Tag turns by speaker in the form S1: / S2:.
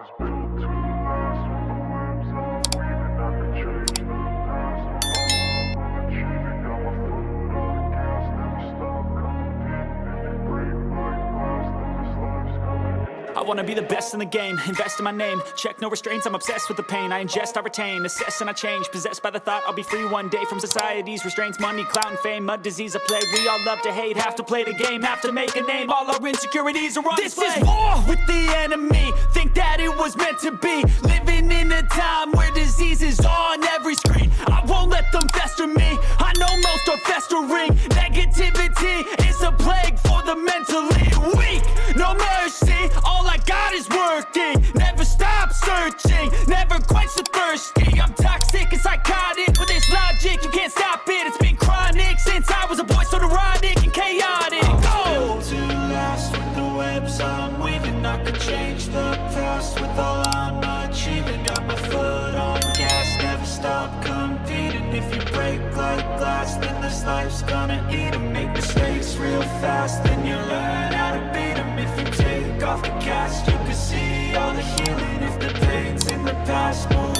S1: I wanna be the best in the game, invest in my name. Check no restraints, I'm obsessed with the pain. I ingest, I retain, assess and I change. Possessed by the thought I'll be free one day from society's restraints. Money, clout and fame, mud, disease, a plague. We all love to hate, have to play the game, have to make a name. All our insecurities are on display. This is war with the enemy, think that it was meant to be. Living in a time where disease is on every screen. I won't let them fester me, I know most are festering. Negativity is a plague for the mentally weak. No mercy, all I got is working. Never stop searching, never quench the thirsty. I'm toxic and psychotic, with this logic you can't stop it. It's been chronic since I was a boy, so neurotic and chaotic.
S2: I'm built to last with the webs I'm weaving. I could change the past with all I'm achieving. Got my foot on gas, never stop competing. If you break like glass, then this life's gonna eat 'em. Make mistakes real fast, then you learn how to beat 'em. If you take off the cast, you can see all the healing. If the pain's in the past, move